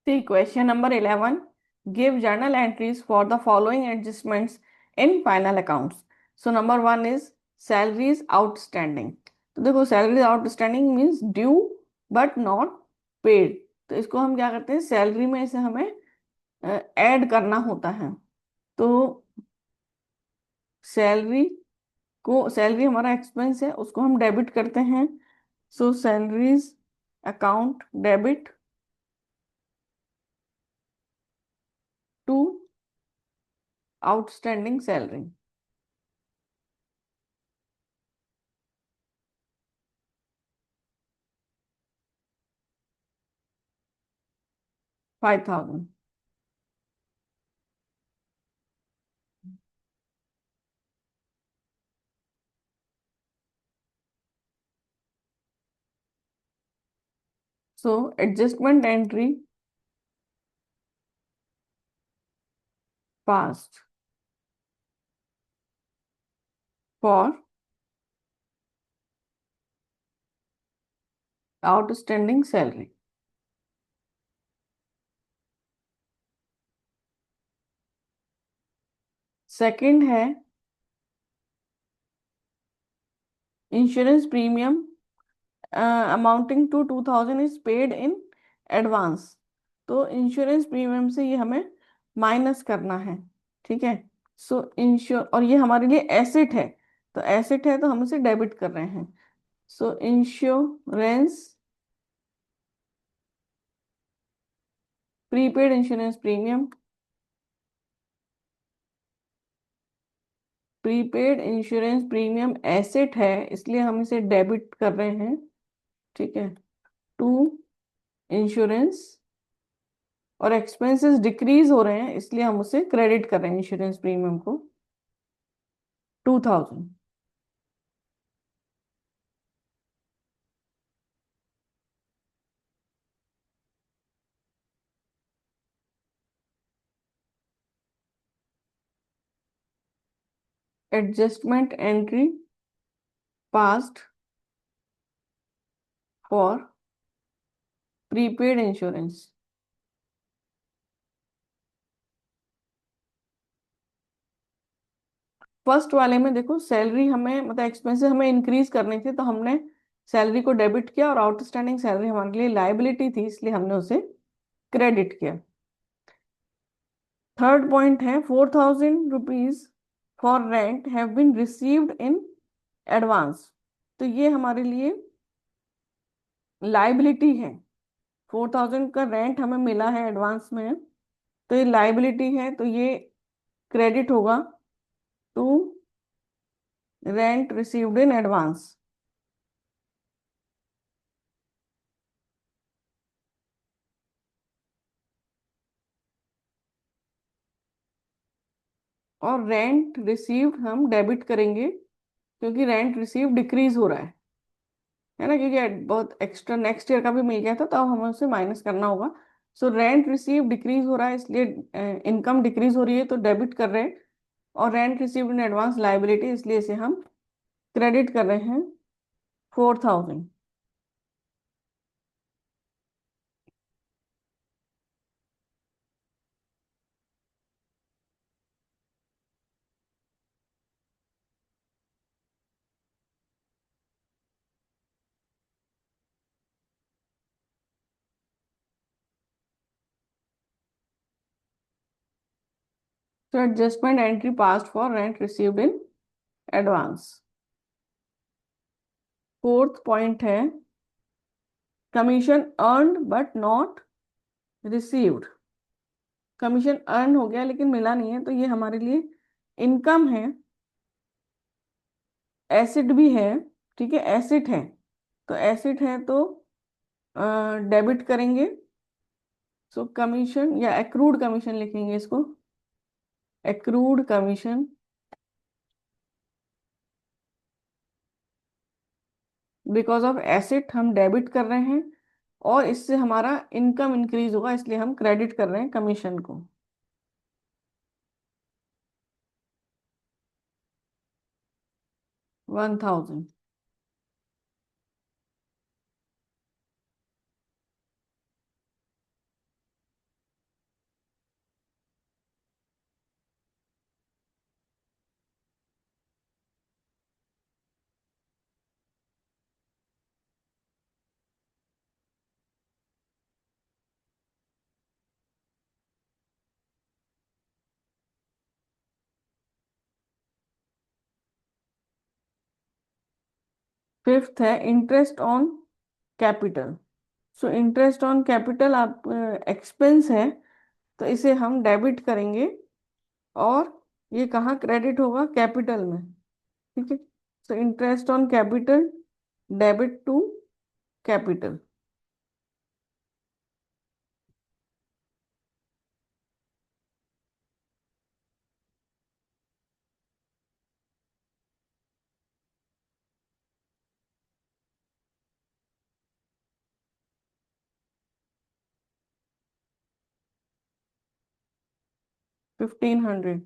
See, question number 11. Give journal entries for the following adjustments in final accounts. So, number one is salaries outstanding. तो देखो salaries outstanding means due but not paid. तो इसको हम क्या करते हैं, salary में इसे हमें ऐड करना होता है। तो सैलरी सैलरी हमारा एक्सपेंस है, उसको हम डेबिट करते हैं। So salaries account debit to outstanding salary 5,000। So adjustment entry passed for outstanding salary। Second है insurance premium amounting to 2,000 is paid in advance. तो इंश्योरेंस प्रीमियम से ये हमें माइनस करना है। ठीक है। सो इंश्योर और ये हमारे लिए एसेट है, तो एसेट है तो हम इसे डेबिट कर रहे हैं। सो insurance prepaid insurance premium, prepaid insurance premium asset है इसलिए हम इसे डेबिट कर रहे हैं। ठीक है। टू इंश्योरेंस और एक्सपेंसेस डिक्रीज हो रहे हैं इसलिए हम उसे क्रेडिट कर रहे हैं इंश्योरेंस प्रीमियम को 2,000। Adjustment entry passed for prepaid insurance. First वाले में देखो सैलरी हमें मतलब एक्सपेंसेस हमें इंक्रीज करनी थी तो हमने सैलरी को डेबिट किया और आउटस्टैंडिंग सैलरी हमारे लिए लायबिलिटी थी इसलिए हमने उसे क्रेडिट किया। थर्ड पॉइंट है 4,000 rupees for rent have been received in advance. तो ये हमारे लिए लाइबिलिटी है। 4,000 का रेंट हमें मिला है एडवांस में, तो ये लाइबिलिटी है तो ये क्रेडिट होगा to rent received in advance. और रेंट रिसीव्ड हम डेबिट करेंगे क्योंकि रेंट रिसीव डिक्रीज हो रहा है ना, क्योंकि बहुत एक्स्ट्रा नेक्स्ट ईयर का भी मिल गया था तो अब हमें उसे माइनस करना होगा। सो रेंट रिसीव डिक्रीज हो रहा है इसलिए इनकम डिक्रीज हो रही है तो डेबिट कर रहे हैं। और rent received in advance liability इसलिए इसे हम क्रेडिट कर रहे हैं 4,000। तो adjustment entry passed for rent received in advance. Fourth point है commission earned but not received. Commission earn हो गया लेकिन मिला नहीं है तो ये हमारे लिए इनकम है, एसिड भी है। ठीक है, एसिड है तो एसिड है तो डेबिट करेंगे। सो कमीशन या एक्रूड कमीशन लिखेंगे इसको, accrued commission because of acid हम डेबिट कर रहे हैं और इससे हमारा इनकम इंक्रीज होगा इसलिए हम क्रेडिट कर रहे हैं कमीशन को। 1,000। फिफ्थ है interest on capital. So interest on capital आप एक्सपेंस है, तो इसे हम डेबिट करेंगे, और ये कहाँ क्रेडिट होगा? कैपिटल में। ठीक है। So interest on capital debit to capital. 1500।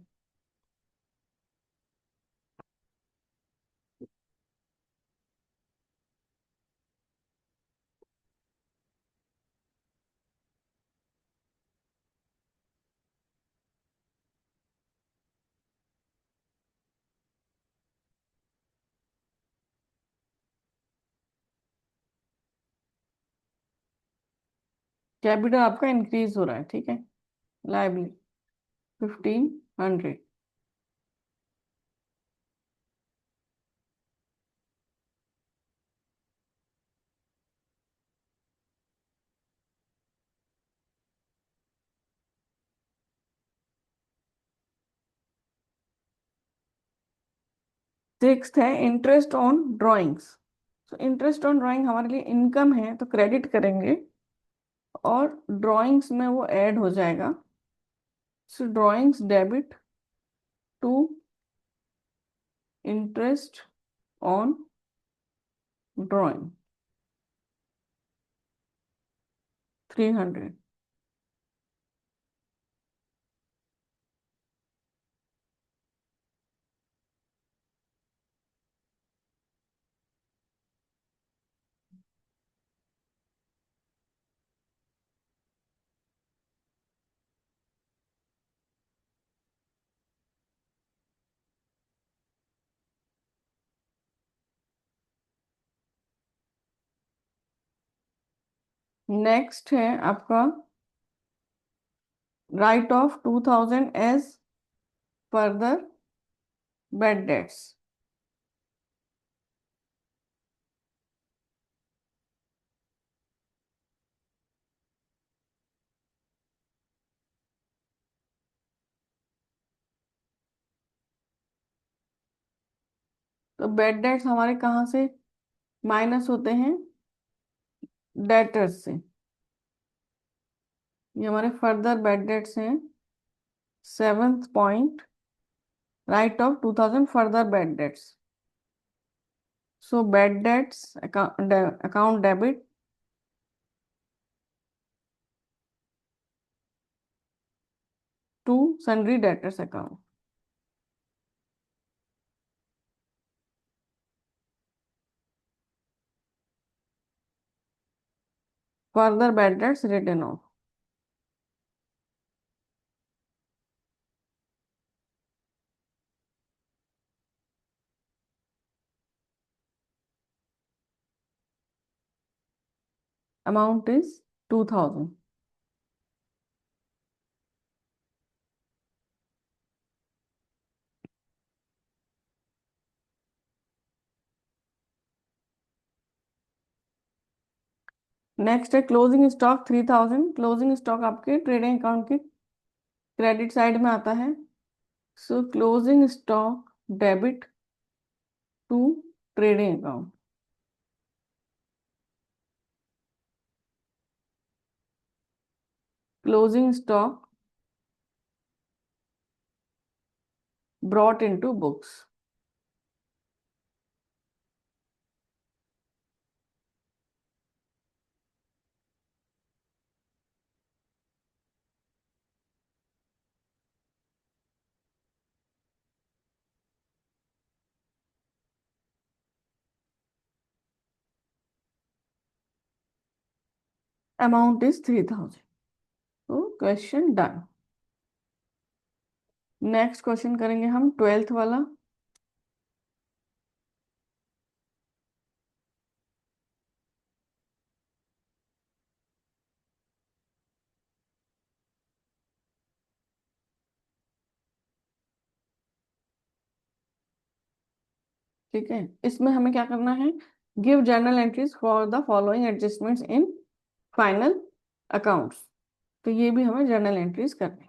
Capital आपका इंक्रीज हो रहा है, ठीक है। लाइबिलिटी 1500। सिक्स्थ है इंटरेस्ट ऑन ड्राइंग्स। तो इंटरेस्ट ऑन ड्राइंग हमारे लिए इनकम है, तो क्रेडिट करेंगे, और ड्राइंग्स में वो ऐड हो जाएगा। So drawings debit to interest on drawing 300। Next है आपका write off 2000 as further bad debts. तो बैड डेट्स हमारे कहाँ से माइनस होते हैं? डेटर्स से। ये हमारे फर्दर बैड डेट्स हैं। Seventh point, write off 2000 further bad debts. So bad debts account debit to sundry debtors account. Further bad debts written off. Amount is 2000। Next है क्लोजिंग स्टॉक 3000। क्लोजिंग स्टॉक आपके trading account के credit side में आता है। So closing stock debit to trading account. Closing stock brought into books. Amount is 3000। तो question done. Next question करेंगे हम twelfth वाला। ठीक है, इसमें हमें क्या करना है? Give journal entries for the following adjustments in final accounts. तो ये भी हमें जर्नल एंट्रीज करनी है।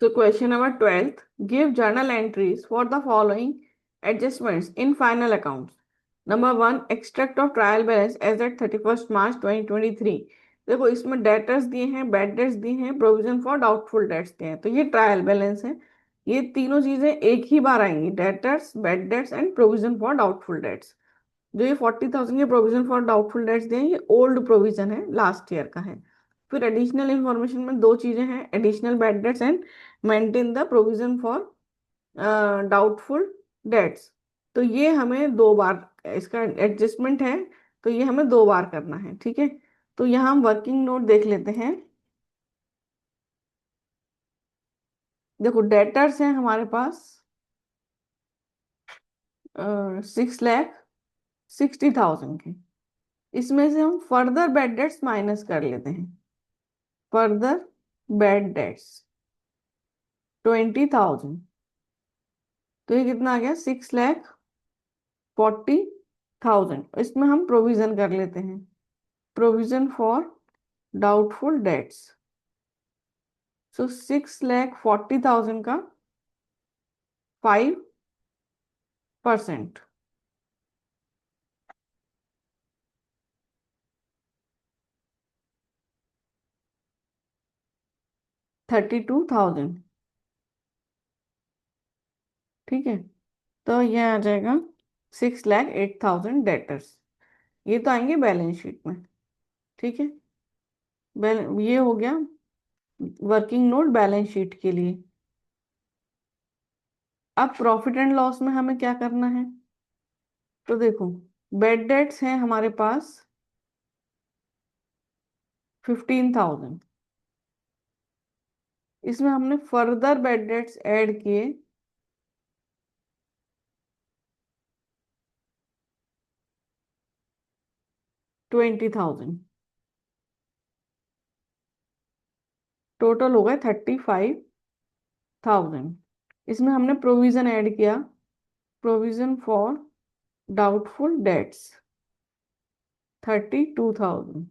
तो question number 12, give journal entries for the following adjustments in final accounts. Number 1, extract of trial balance as at 31 March 2023। देखो इसमें debtors दिए हैं, बैड डेट्स दिए हैं, प्रोविजन फॉर डाउटफुल डेट्स दिए हैं। तो ये ट्रायल बैलेंस है। ये तीनों चीजें एक ही बार आएंगी, debtors, bad debts and provision for doubtful dates. जो ये 40,000 के प्रोविजन फॉर डाउटफुल डेट्स दिए हैं, ये ओल्ड प्रोविजन है, लास्ट ईयर का है। फिर एडिशनल इंफॉर्मेशन में दो चीजें हैं, additional bad debts and maintain the provision for doubtful dates. तो ये हमें दो बार, इसका एडजस्टमेंट है, तो ये हमें दो बार करना है, ठीक है। तो यहाँ हम वर्किंग नोट देख लेते हैं। देखो डेटर्स हैं हमारे पास 6,60,000 के। इसमें से हम फर्दर बैड डेट्स माइनस कर लेते हैं। Further bad debts 20,000। तो ये कितना आ गया, 6,40,000। इसमें हम प्रोविजन कर लेते हैं, प्रोविजन फॉर डाउटफुल डेट्स। सो 6,40,000 का 5%, 32,000, ठीक है। तो ये आ जाएगा 6,08,000 डेटर्स। ये तो आएंगे बैलेंस शीट में, ठीक है। ये हो गया वर्किंग नोट बैलेंस शीट के लिए। अब प्रॉफिट एंड लॉस में हमें क्या करना है। तो देखो बैड डेट्स हैं हमारे पास 15,000। इसमें हमने फर्दर बैड डेट्स ऐड किए 20,000। टोटल हो गए 35,000। इसमें हमने प्रोविजन ऐड किया, प्रोविजन फॉर डाउटफुल डेट्स 32,000।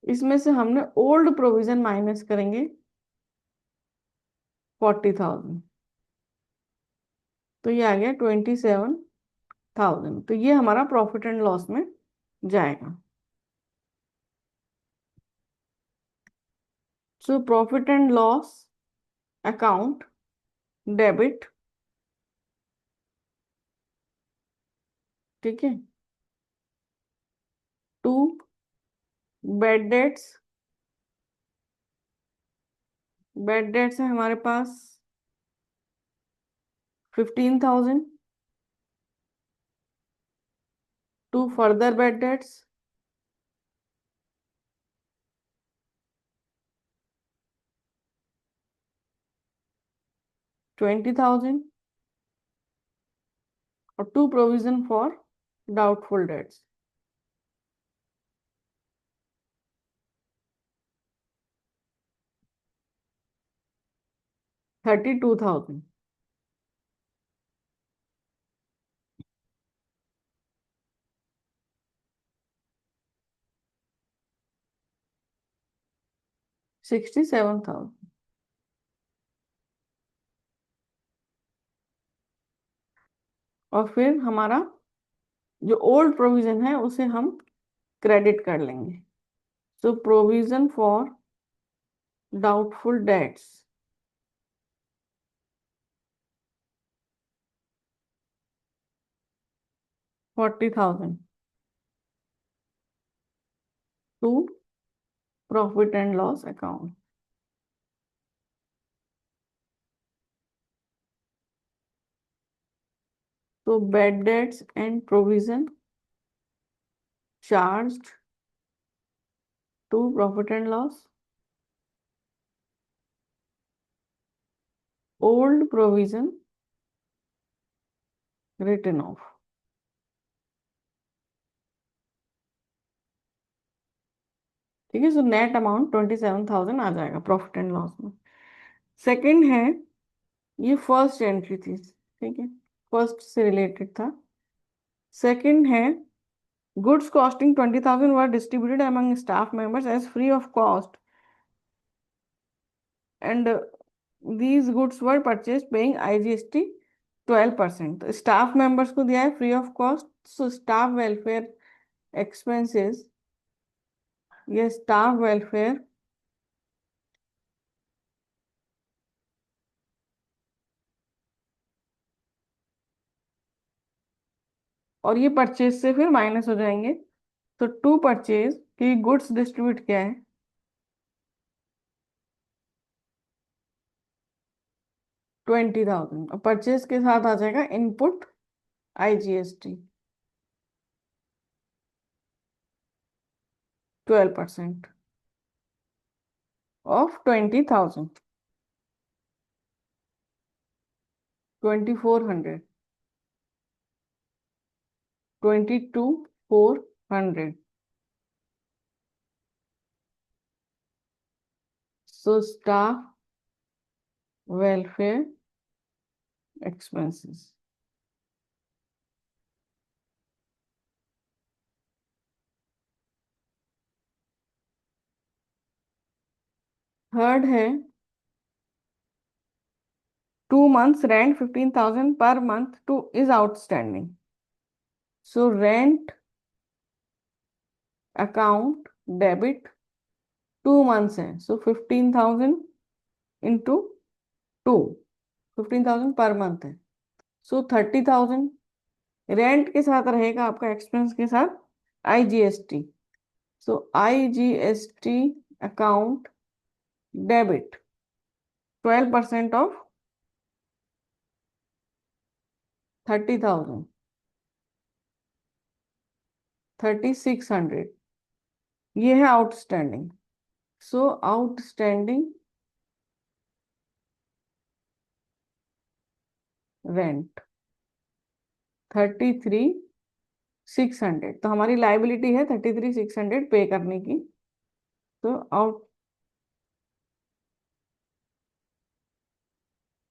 इसमें से हमने ओल्ड प्रोविजन माइनस करेंगे 40,000। तो ये आ गया 27,000। तो ये हमारा प्रॉफिट एंड लॉस में जाएगा। So profit and loss account debit, ठीक है, to bad debts. Bad debts है हमारे पास 15,000, टू फर्दर बैड डेट्स 20,000, और to provision for doubtful debts 32,000। $67,000। और फिर हमारा जो ओल्ड प्रोविजन है उसे हम क्रेडिट कर लेंगे। So provision for doubtful debts 40,000 to profit and loss account. तो bad debts and provision charged to profit and loss, old provision written off, ठीक है। सो नेट अमाउंट 27,000 आ जाएगा प्रॉफिट एंड लॉस में। सेकंड है, ये फर्स्ट एंट्री थी, ठीक है, फर्स्ट से रिलेटेड था। सेकंड है, goods costing 20,000 were distributed among staff members as free of cost, and these goods were purchased paying IGST 12%। तो स्टाफ मेंबर्स को दिया है free of cost, so staff welfare expenses, ये स्टाफ वेलफेयर और ये purchase से फिर माइनस हो जाएंगे। तो टू परचेज की गुड्स डिस्ट्रीब्यूट किया है 20,000, और परचेज के साथ आ जाएगा input IGST 12% of 20,000, 2,400, 22,400। So staff welfare expenses. Third है, 2 months rent 15,000 per month to is outstanding, so rent account debit 2 months है, so 15,000 into 2, 15,000 पर मंथ है, सो 30,000 रेंट के साथ रहेगा आपका एक्सपेंस के साथ IGST, so IGST account debit 12% of 30,000, 3,600, ये है आउटस्टैंडिंग। सो आउटस्टैंडिंग रेंट 33,600, तो हमारी लाइबिलिटी है 33,600 पे करने की। तो out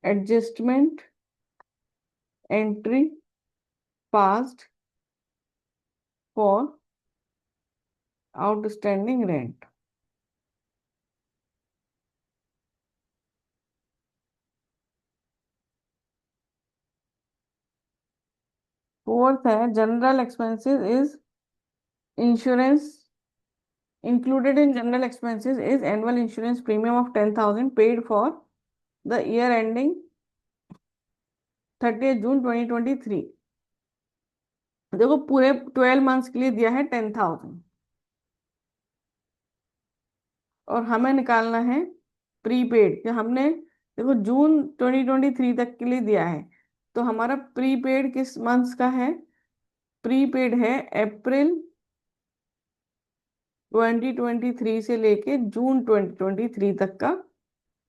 adjustment entry passed for outstanding rent. Fourth है, general expenses is insurance, included in general expenses is annual insurance premium of 10,000 paid for the year ending 30th June 2023। देखो पूरे 12 months के लिए दिया है 10,000, और हमें निकालना है प्रीपेड, कि हमने देखो जून 2023 तक के लिए दिया है, तो हमारा प्रीपेड किस मंथ्स का है? प्रीपेड है अप्रैल 2023 से लेके जून 2023 तक का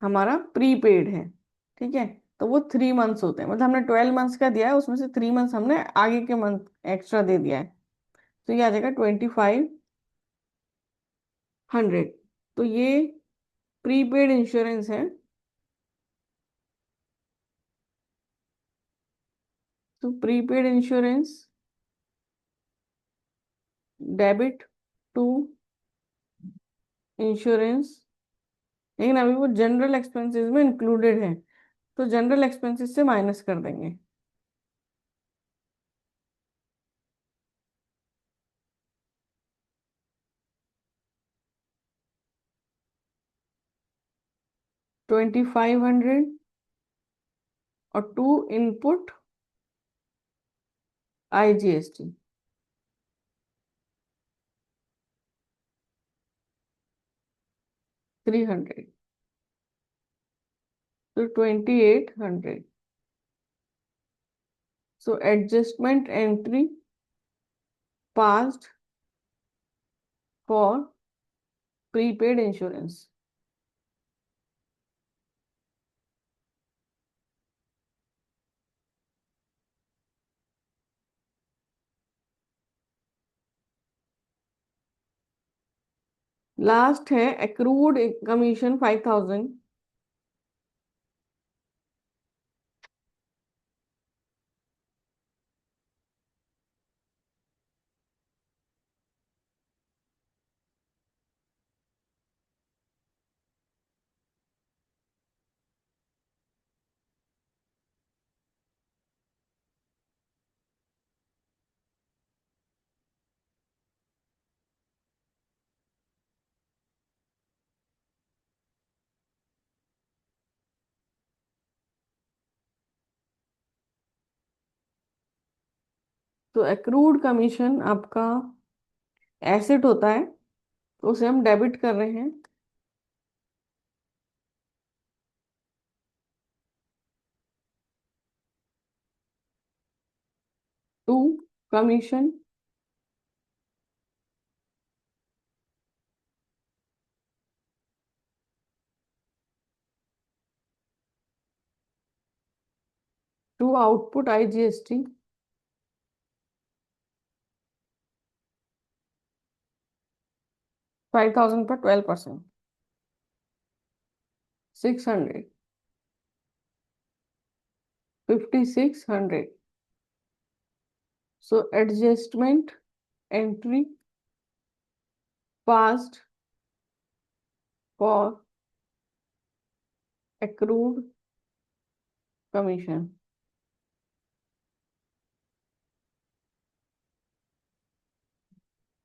हमारा प्रीपेड है, ठीक है। तो वो 3 months होते हैं, मतलब हमने 12 months का दिया है, उसमें से 3 months हमने आगे के मंथ एक्स्ट्रा दे दिया है, तो ये आ जाएगा 2,500। तो ये प्रीपेड इंश्योरेंस है। तो prepaid insurance debit to insurance, लेकिन अभी वो जनरल एक्सपेंसेस में इंक्लूडेड है, तो जनरल एक्सपेंसेस से माइनस कर देंगे। 2,500 और टू इनपुट IGST 300, तो 2,800। So adjustment entry passed for prepaid insurance, last है accrued commission 5,000 तो एक्रूड कमीशन आपका एसेट होता है, तो उसे हम डेबिट कर रहे हैं। To commission to output IGST। 5,000 पर 12%। 600। 5,600। So adjustment entry passed for accrued commission।